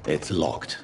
It's locked.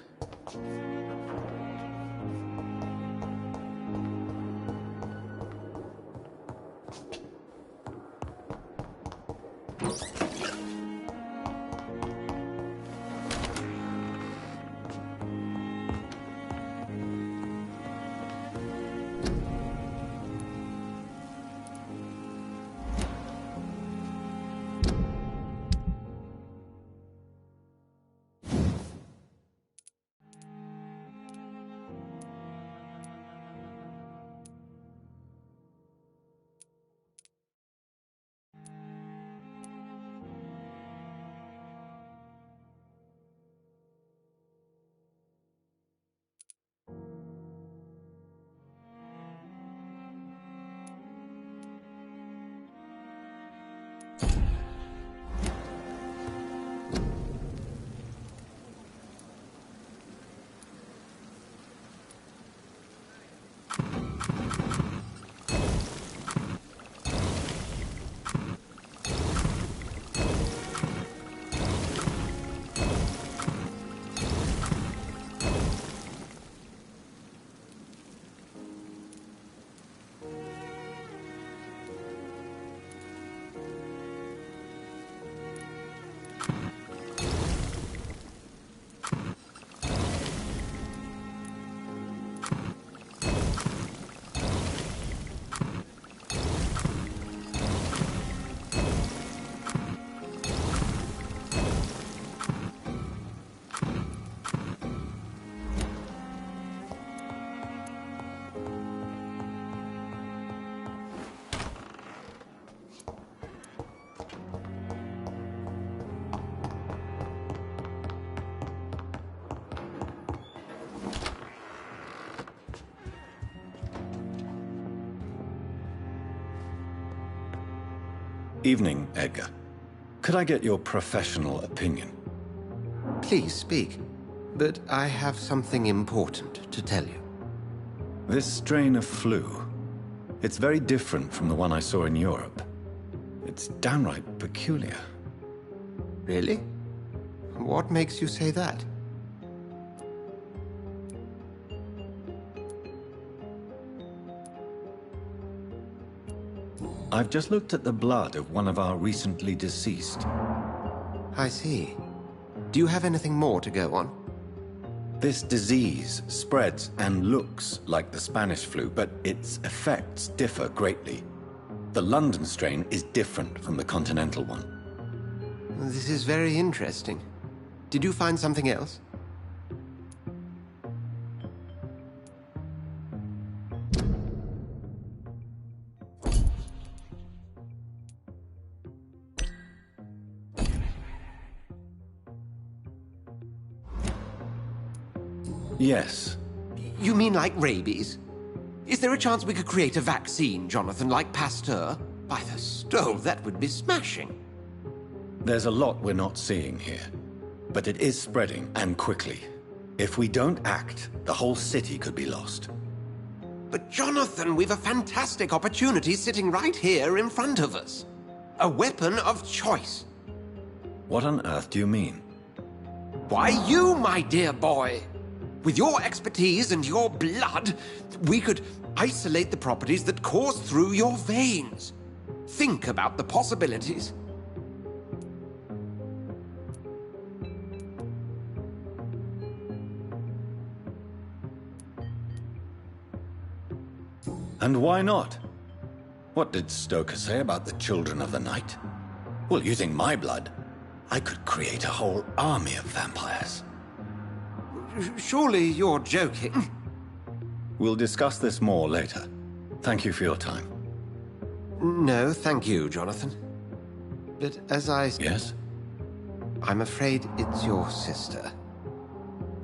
Evening, Edgar. Could I get your professional opinion? Please speak, but I have something important to tell you. This strain of flu, it's very different from the one I saw in Europe. It's downright peculiar. Really? What makes you say that? I've just looked at the blood of one of our recently deceased. I see. Do you have anything more to go on? This disease spreads and looks like the Spanish flu, but its effects differ greatly. The London strain is different from the continental one. This is very interesting. Did you find something else? Yes. You mean like rabies? Is there a chance we could create a vaccine, Jonathan, like Pasteur? By the stove, that would be smashing. There's a lot we're not seeing here, but it is spreading, and quickly. If we don't act, the whole city could be lost. But Jonathan, we've a fantastic opportunity sitting right here in front of us. A weapon of choice. What on earth do you mean? Why, you, my dear boy. With your expertise and your blood, we could isolate the properties that course through your veins. Think about the possibilities. And why not? What did Stoker say about the Children of the Night? Well, using my blood, I could create a whole army of vampires. Surely you're joking. We'll discuss this more later. Thank you for your time. No, thank you, Jonathan. But as I... Yes? I'm afraid it's your sister.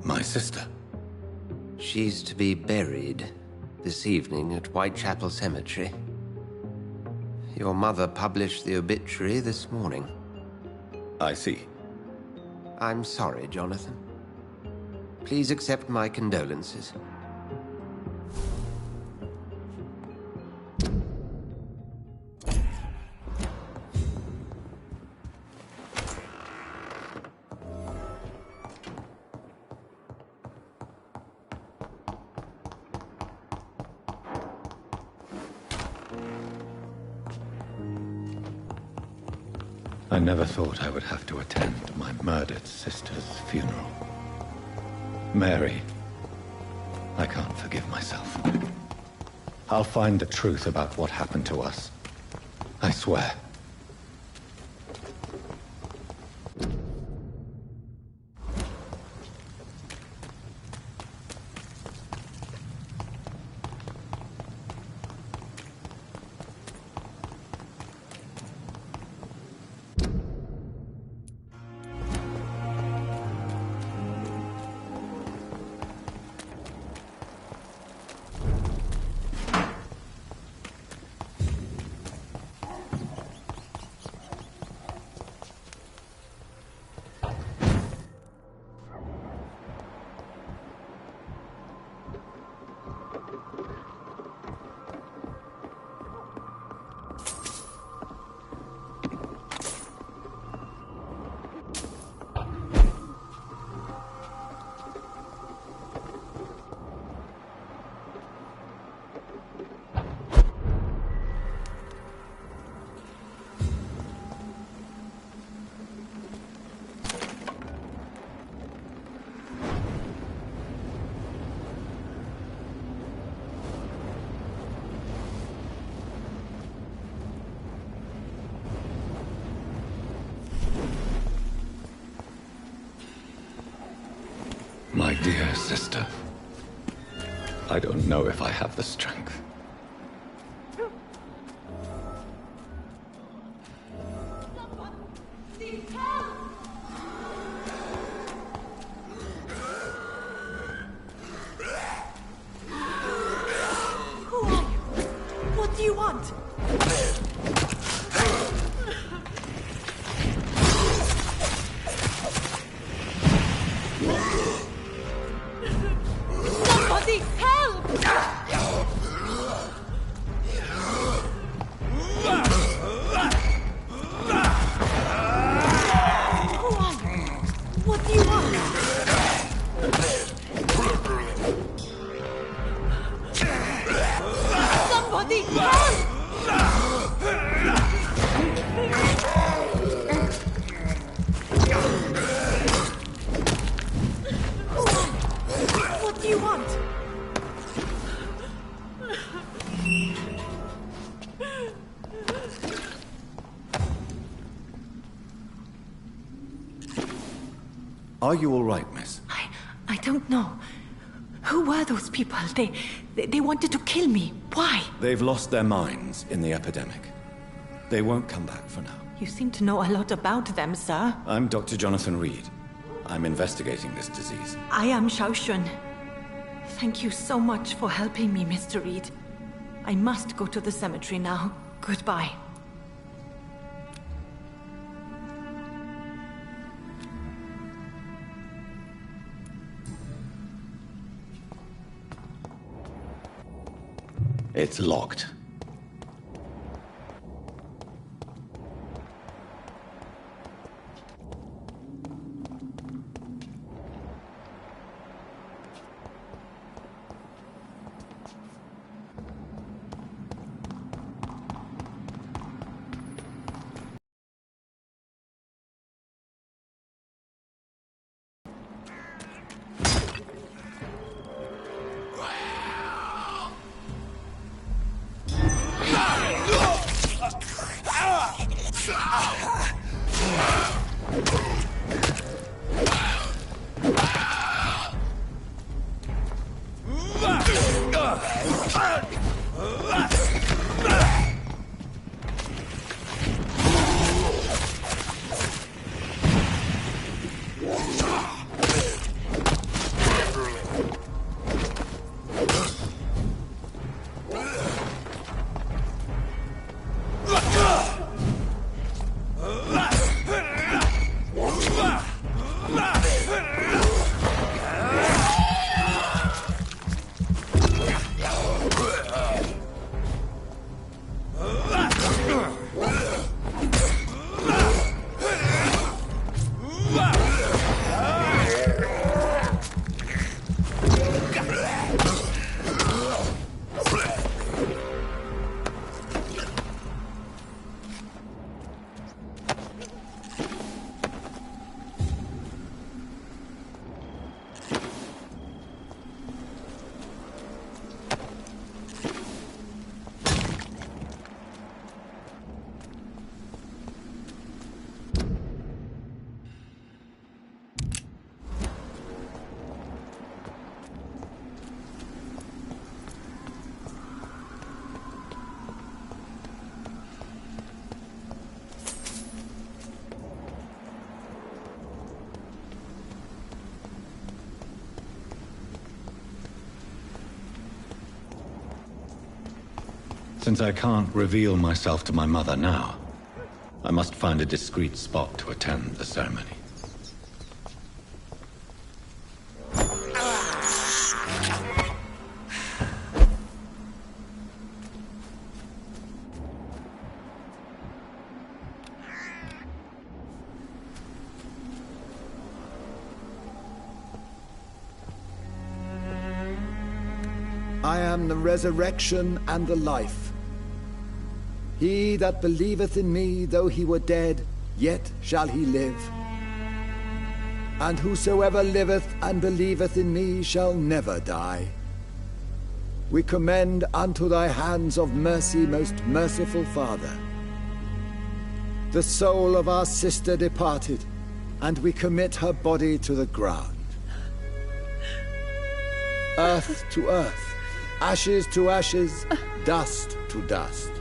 My sister? She's to be buried this evening at Whitechapel Cemetery. Your mother published the obituary this morning. I see. I'm sorry, Jonathan. Please accept my condolences. I never thought I would have to attend my murdered sister's funeral. Mary, I can't forgive myself. I'll find the truth about what happened to us. I swear. My dear sister, I don't know if I have the strength. What do you want? Somebody help! What do you want? Somebody help! What do you want? Are you all right, miss? I don't know. Who were those people? They wanted to kill me. Why? They've lost their minds in the epidemic. They won't come back for now. You seem to know a lot about them, sir. I'm Dr. Jonathan Reed. I'm investigating this disease. I am Xiaoxun. Thank you so much for helping me, Mr. Reed. I must go to the cemetery now. Goodbye. It's locked. Since I can't reveal myself to my mother now, I must find a discreet spot to attend the ceremony. I am the resurrection and the life. He that believeth in me, though he were dead, yet shall he live. And whosoever liveth and believeth in me shall never die. We commend unto thy hands of mercy, most merciful Father, the soul of our sister departed, and we commit her body to the ground. Earth to earth, ashes to ashes, dust to dust.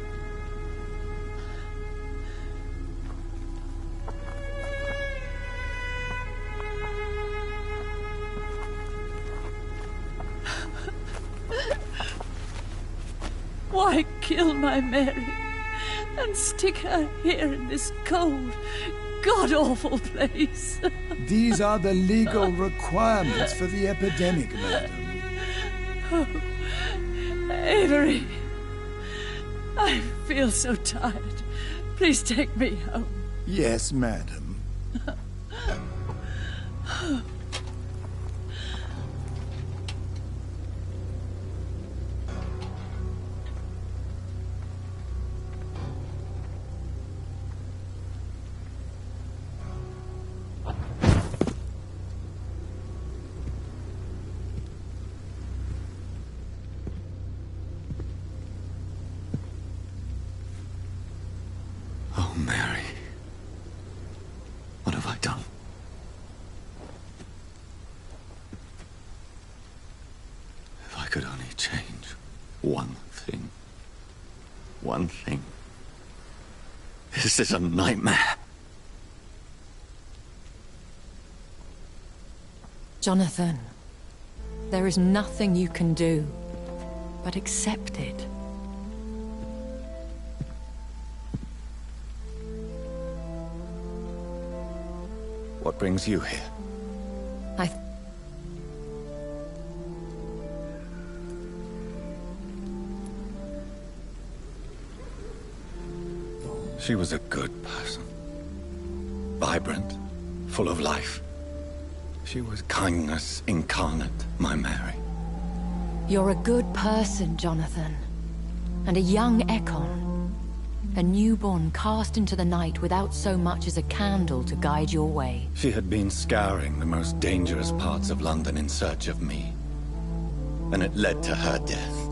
Why kill my Mary and stick her here in this cold, god-awful place? These are the legal requirements for the epidemic, madam. Oh, Avery, I feel so tired. Please take me home. Yes, madam. Oh, Mary. What have I done? If I could only change one thing. One thing. This is a nightmare. Jonathan, there is nothing you can do but accept it. What brings you here? She was a good person. Vibrant, full of life. She was kindness incarnate, my Mary. You're a good person, Jonathan. And a young Ekon. A newborn cast into the night without so much as a candle to guide your way. She had been scouring the most dangerous parts of London in search of me. And it led to her death.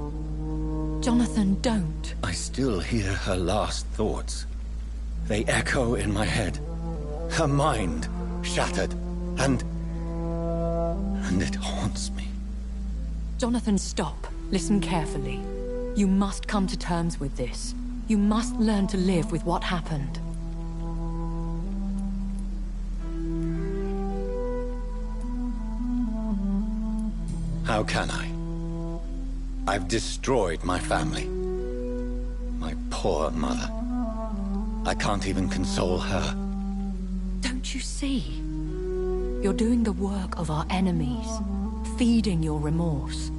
Jonathan, don't. I still hear her last thoughts. They echo in my head. Her mind shattered, and it haunts me. Jonathan, stop. Listen carefully. You must come to terms with this. You must learn to live with what happened. How can I? I've destroyed my family. My poor mother. I can't even console her. Don't you see? You're doing the work of our enemies, feeding your remorse.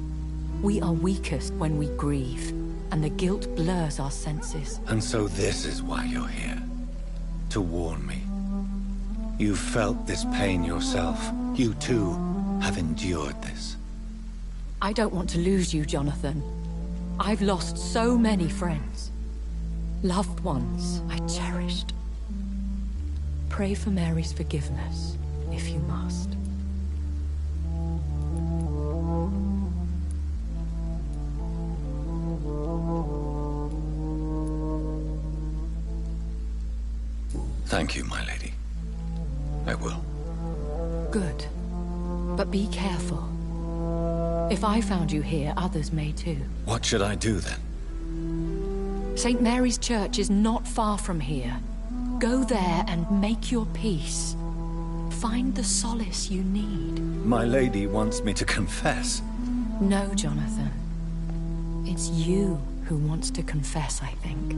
We are weakest when we grieve, and the guilt blurs our senses. And so this is why you're here. To warn me. You've felt this pain yourself. You too have endured this. I don't want to lose you, Jonathan. I've lost so many friends. Loved ones I cherished. Pray for Mary's forgiveness, if you must. Thank you, my lady. I will. Good. But be careful. If I found you here, others may too. What should I do then? St. Mary's Church is not far from here. Go there and make your peace. Find the solace you need. My lady wants me to confess. No, Jonathan. It's you who wants to confess, I think.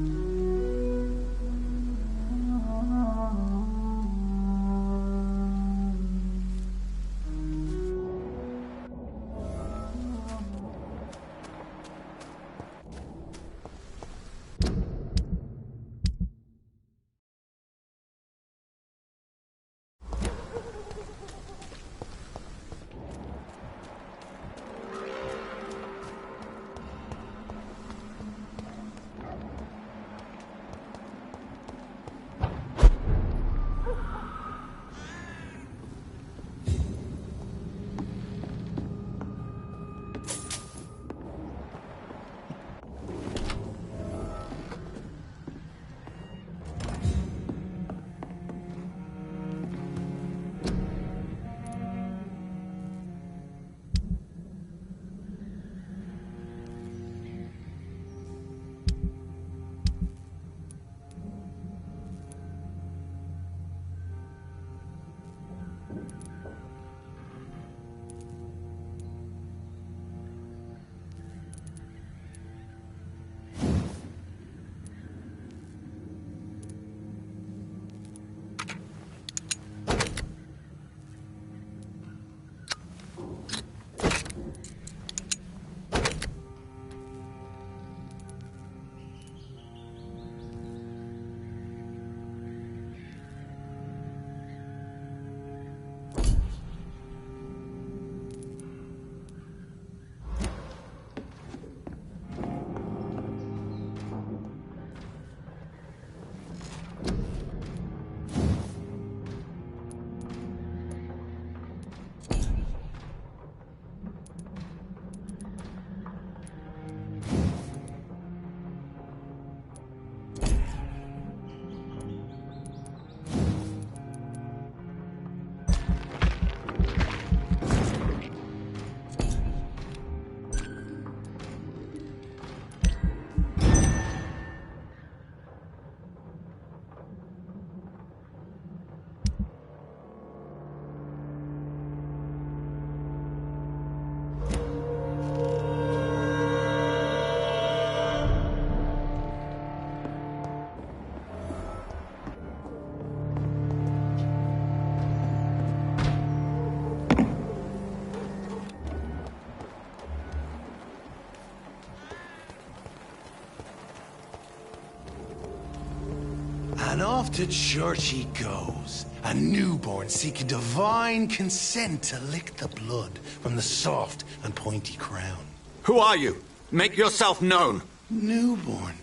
And off to church he goes, a newborn seeking divine consent to lick the blood from the soft and pointy crown. Who are you? Make yourself known. Newborn,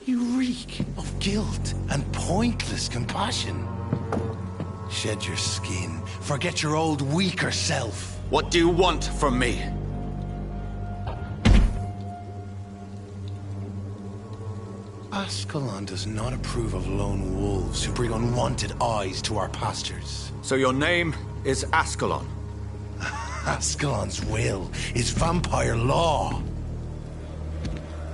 you reek of guilt and pointless compassion. Shed your skin, forget your old weaker self. What do you want from me? Ascalon does not approve of lone wolves who bring unwanted eyes to our pastures. So your name is Ascalon? Ascalon's will is vampire law.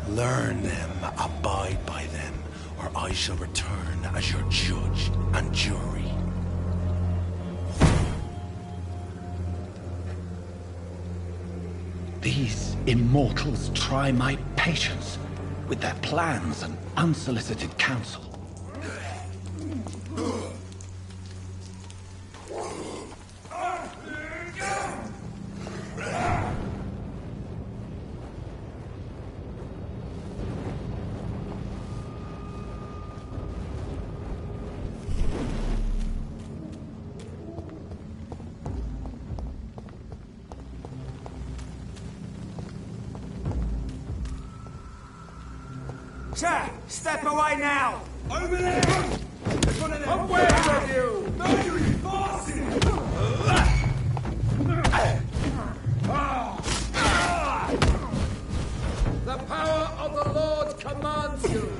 Learn them, abide by them, or I shall return as your judge and jury. These immortals try my patience with their plans and unsolicited counsel. Sir, step away now! Over there! There's one of them! Away with you! No, you bastard! The power of the Lord commands you!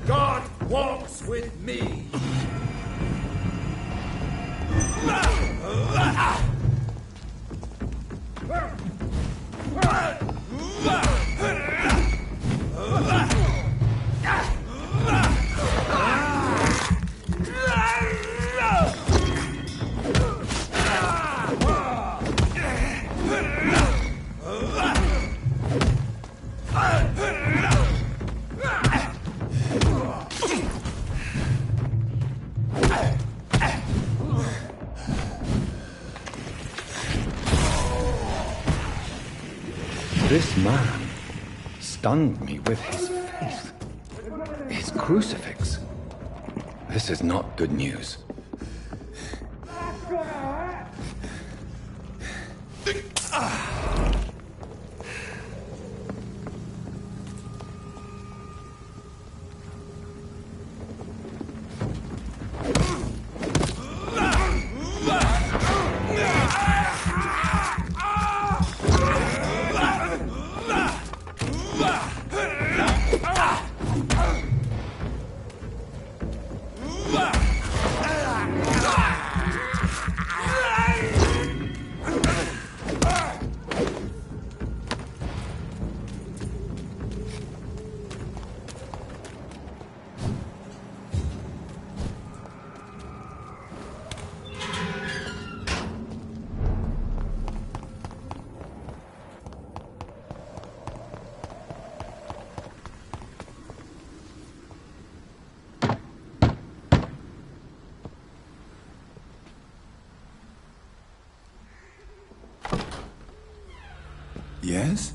God walks with me. This man stunned me with his faith. His crucifix. This is not good news. Yes?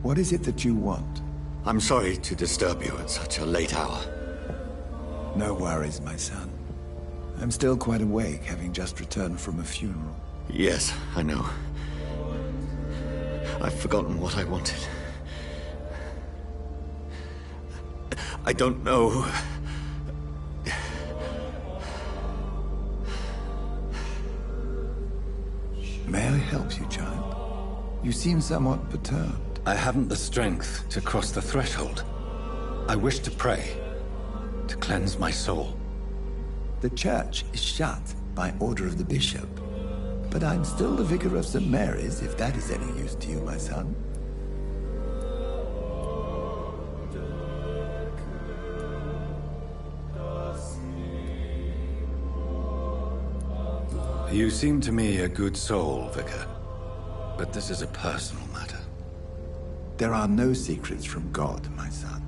What is it that you want? I'm sorry to disturb you at such a late hour. No worries, my son. I'm still quite awake, having just returned from a funeral. Yes, I know. I've forgotten what I wanted. I don't know. May I help you, child? You seem somewhat perturbed. I haven't the strength to cross the threshold. I wish to pray, to cleanse my soul. The church is shut by order of the bishop. But I'm still the vicar of St. Mary's, if that is any use to you, my son. You seem to me a good soul, Vicar. But this is a personal matter. There are no secrets from God, my son.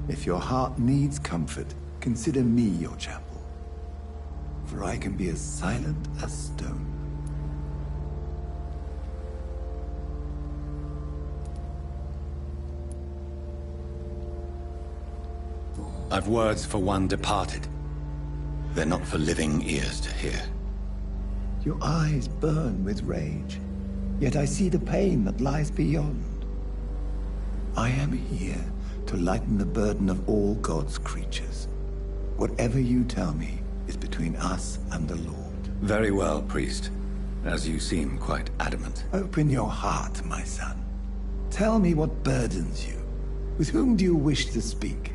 If your heart needs comfort, consider me your chapel. For I can be as silent as stone. I've words for one departed. They're not for living ears to hear. Your eyes burn with rage, yet I see the pain that lies beyond. I am here to lighten the burden of all God's creatures. Whatever you tell me is between us and the Lord. Very well, priest. As you seem quite adamant. Open your heart, my son. Tell me what burdens you. With whom do you wish to speak?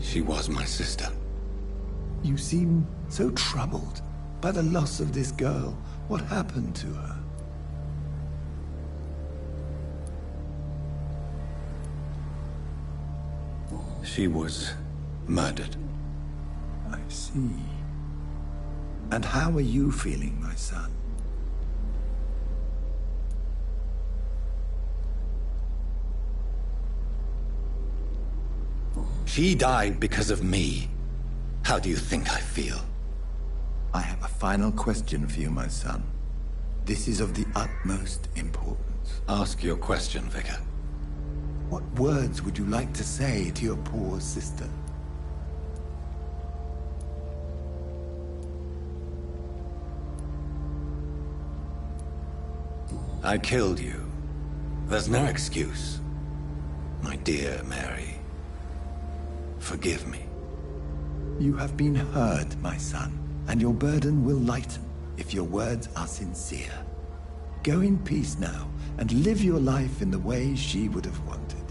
She was my sister. You seem so troubled by the loss of this girl. What happened to her? She was murdered. I see. And how are you feeling, my son? She died because of me. How do you think I feel? I have a final question for you, my son. This is of the utmost importance. Ask your question, Vicar. What words would you like to say to your poor sister? I killed you. There's no excuse. My dear Mary. Forgive me. You have been heard, my son, and your burden will lighten if your words are sincere. Go in peace now, and live your life in the way she would have wanted.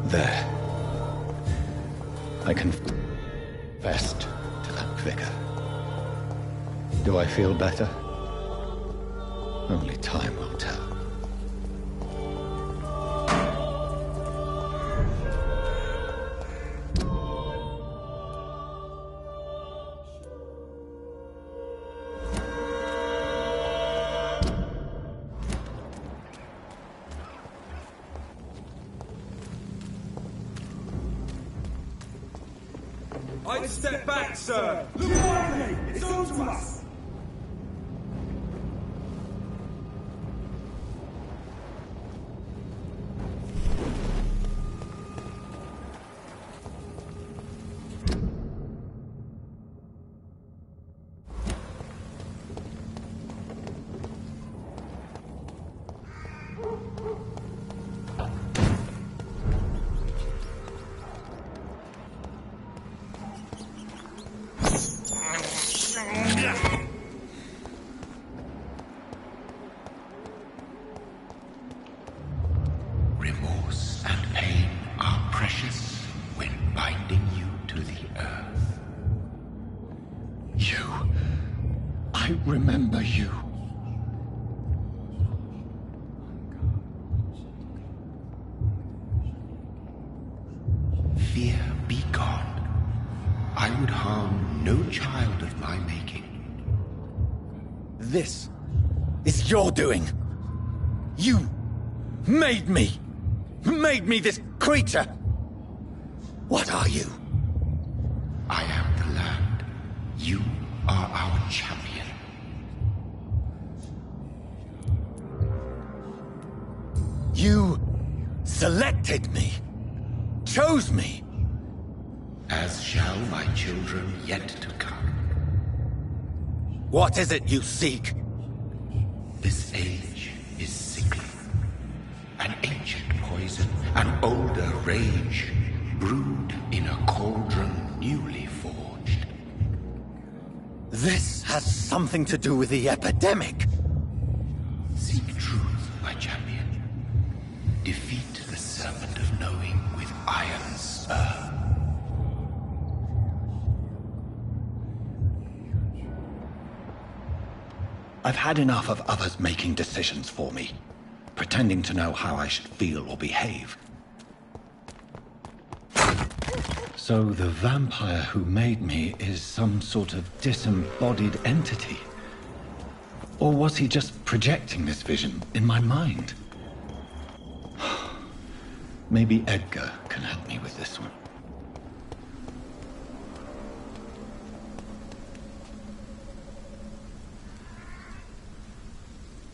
There. I confessed to that vicar. Do I feel better? Only time will tell. I'd step back, sir. Look behind me. It's on to us. Remorse and pain are precious when binding you to the earth. You. I remember you. Fear be gone. I would harm no child of my making. This is your doing. You made me. Made me this creature. What are you? I am the land. You are our champion. You selected me. Chose me. As shall my children yet to come. What is it you seek? This age is sickly. An ancient poison, an older rage, brewed in a cauldron newly forged. This has something to do with the epidemic. Seek truth, my champion. Defeat the serpent of knowing with iron spur. I've had enough of others making decisions for me, pretending to know how I should feel or behave. So the vampire who made me is some sort of disembodied entity? Or was he just projecting this vision in my mind? Maybe Edgar can help me with this one.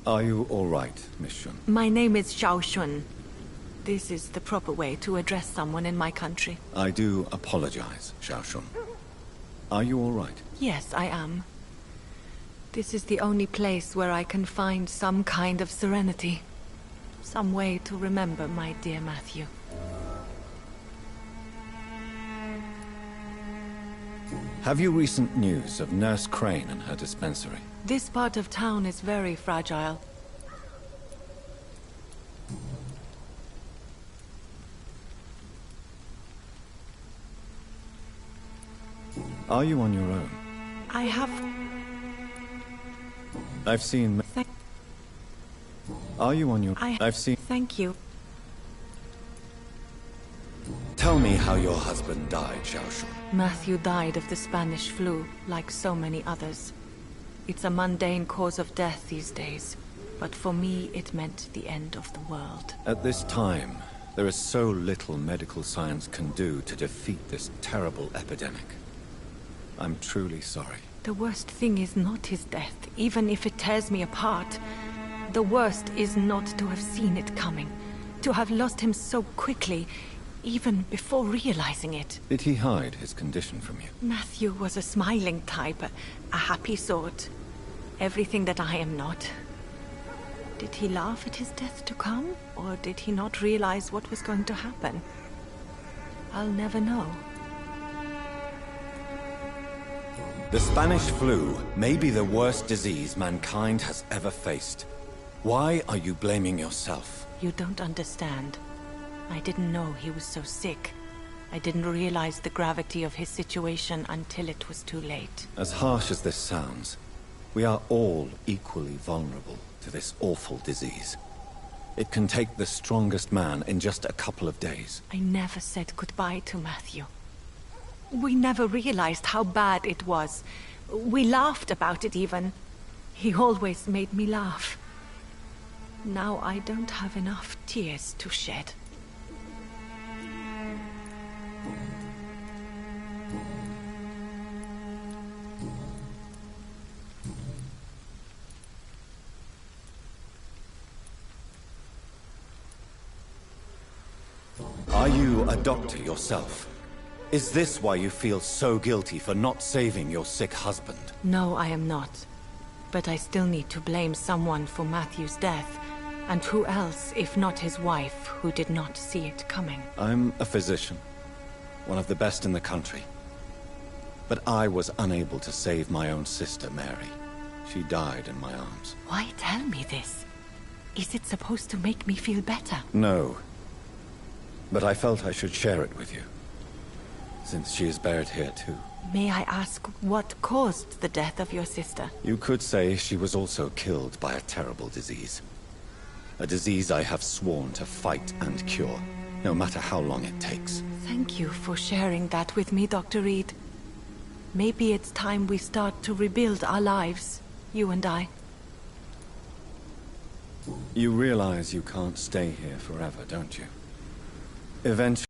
Are you all right, Miss Shun? My name is Xiao Shun. This is the proper way to address someone in my country. I do apologize, Xiao Shun. Are you all right? Yes, I am. This is the only place where I can find some kind of serenity. Some way to remember my dear Matthew. Have you recent news of Nurse Crane and her dispensary? This part of town is very fragile. Are you on your own? I have... I've seen... Are you on your... I've seen... Thank you. Tell me how your husband died, Xiao Shun. Matthew died of the Spanish flu, like so many others. It's a mundane cause of death these days, but for me it meant the end of the world. At this time, there is so little medical science can do to defeat this terrible epidemic. I'm truly sorry. The worst thing is not his death, even if it tears me apart. The worst is not to have seen it coming, to have lost him so quickly, even before realizing it. Did he hide his condition from you? Matthew was a smiling type, a happy sort. Everything that I am not. Did he laugh at his death to come? Or did he not realize what was going to happen? I'll never know. The Spanish flu may be the worst disease mankind has ever faced. Why are you blaming yourself? You don't understand. I didn't know he was so sick. I didn't realize the gravity of his situation until it was too late. As harsh as this sounds, we are all equally vulnerable to this awful disease. It can take the strongest man in just a couple of days. I never said goodbye to Matthew. We never realized how bad it was. We laughed about it even. He always made me laugh. Now I don't have enough tears to shed. Are you a doctor yourself? Is this why you feel so guilty for not saving your sick husband? No, I am not. But I still need to blame someone for Matthew's death. And who else, if not his wife, who did not see it coming? I'm a physician. One of the best in the country. But I was unable to save my own sister, Mary. She died in my arms. Why tell me this? Is it supposed to make me feel better? No. But I felt I should share it with you. Since she is buried here too. May I ask what caused the death of your sister? You could say she was also killed by a terrible disease. A disease I have sworn to fight and cure, no matter how long it takes. Thank you for sharing that with me, Dr. Reed. Maybe it's time we start to rebuild our lives, you and I. You realize you can't stay here forever, don't you? Eventually...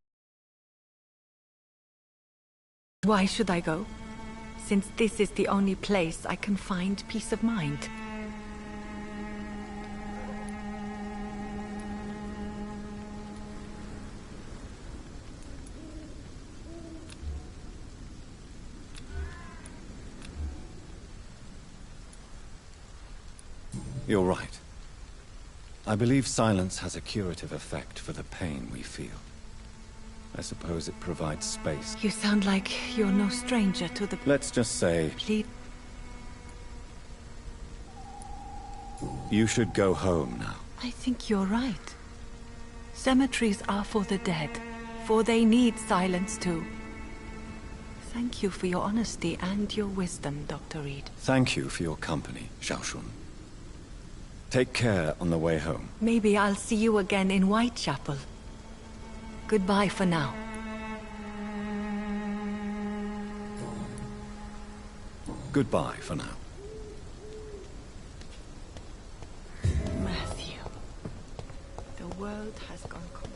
Why should I go? Since this is the only place I can find peace of mind. You're right. I believe silence has a curative effect for the pain we feel. I suppose it provides space. You sound like you're no stranger to the... Let's just say... Please. You should go home now. I think you're right. Cemeteries are for the dead, for they need silence too. Thank you for your honesty and your wisdom, Dr. Reed. Thank you for your company, Xiaoshun. Take care on the way home. Maybe I'll see you again in Whitechapel. Goodbye for now. Goodbye for now. Matthew. The world has gone cold.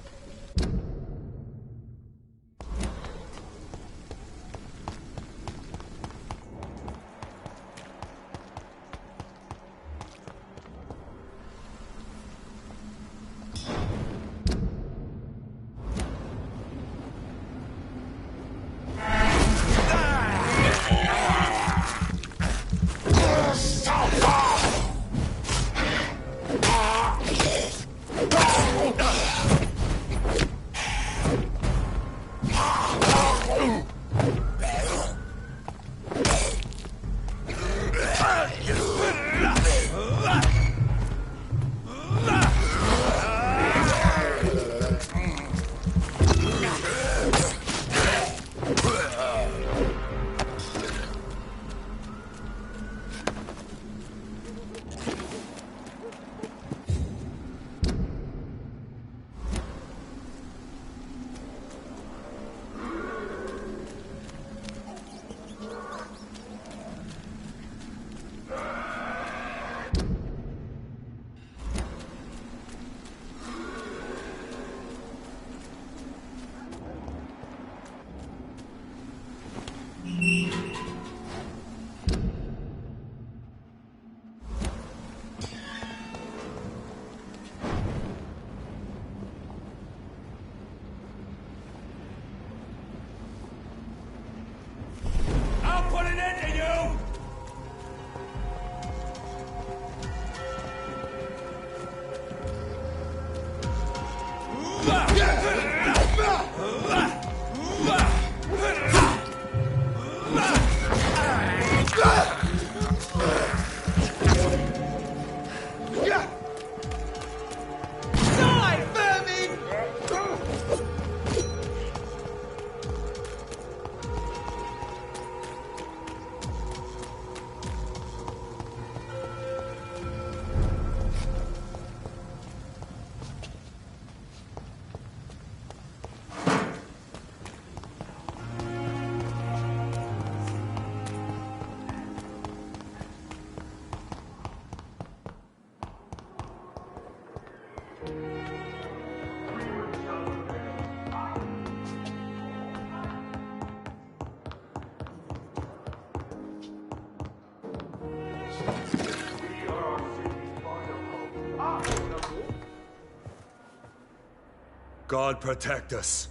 God protect us.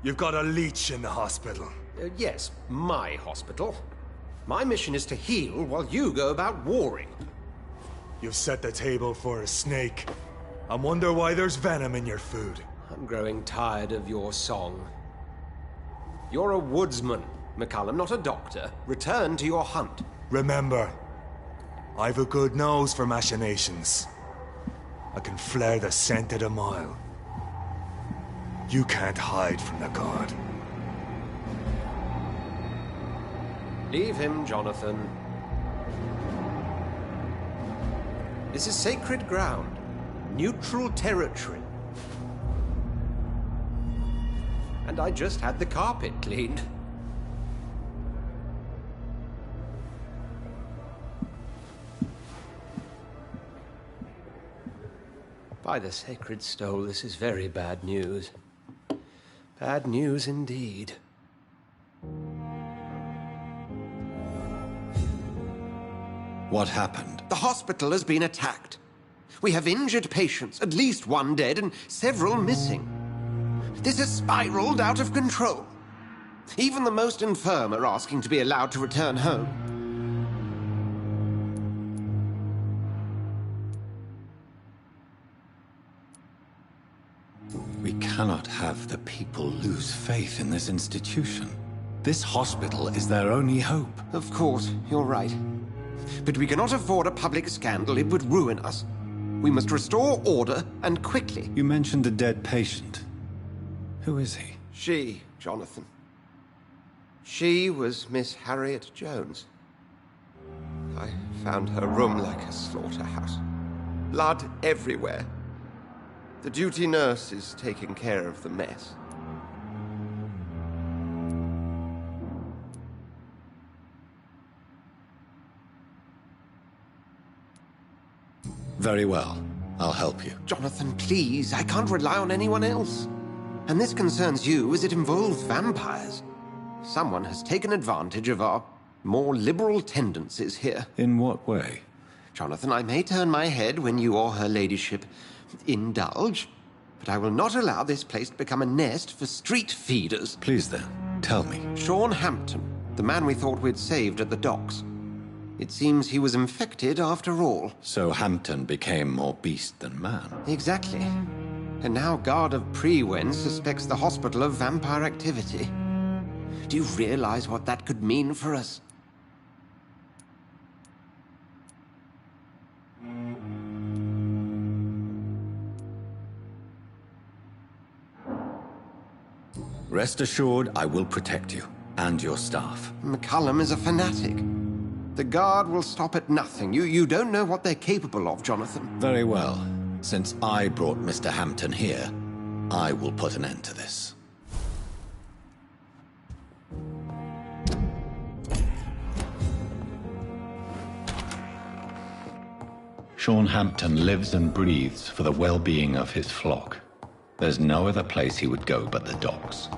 You've got a leech in the hospital. Yes, my hospital. My mission is to heal while you go about warring. You've set the table for a snake. I wonder why there's venom in your food. I'm growing tired of your song. You're a woodsman, McCallum, not a doctor. Return to your hunt. Remember, I've a good nose for machinations. I can flare the scent at a mile. You can't hide from the god. Leave him, Jonathan. This is sacred ground. Neutral territory. And I just had the carpet cleaned. By the sacred stole, this is very bad news. Bad news indeed. What happened? The hospital has been attacked. We have injured patients, at least one dead and several missing. This has spiraled out of control. Even the most infirm are asking to be allowed to return home. We cannot have the people lose faith in this institution. This hospital is their only hope. Of course, you're right. But we cannot afford a public scandal. It would ruin us. We must restore order, and quickly. You mentioned a dead patient. Who is he? She, Jonathan. She was Miss Harriet Jones. I found her room like a slaughterhouse. Blood everywhere. The duty nurse is taking care of the mess. Very well. I'll help you. Jonathan, please. I can't rely on anyone else. And this concerns you as it involves vampires. Someone has taken advantage of our more liberal tendencies here. In what way? Jonathan, I may turn my head when you or her ladyship indulge, but I will not allow this place to become a nest for street feeders. Please then, tell me. Sean Hampton, the man we thought we'd saved at the docks. It seems he was infected after all. So Hampton became more beast than man. Exactly. And now Guard of Prewen suspects the hospital of vampire activity. Do you realize what that could mean for us? Rest assured, I will protect you and your staff. McCallum is a fanatic. The Guard will stop at nothing. You don't know what they're capable of, Jonathan. Very well. Since I brought Mr. Hampton here, I will put an end to this. Sean Hampton lives and breathes for the well-being of his flock. There's no other place he would go but the docks.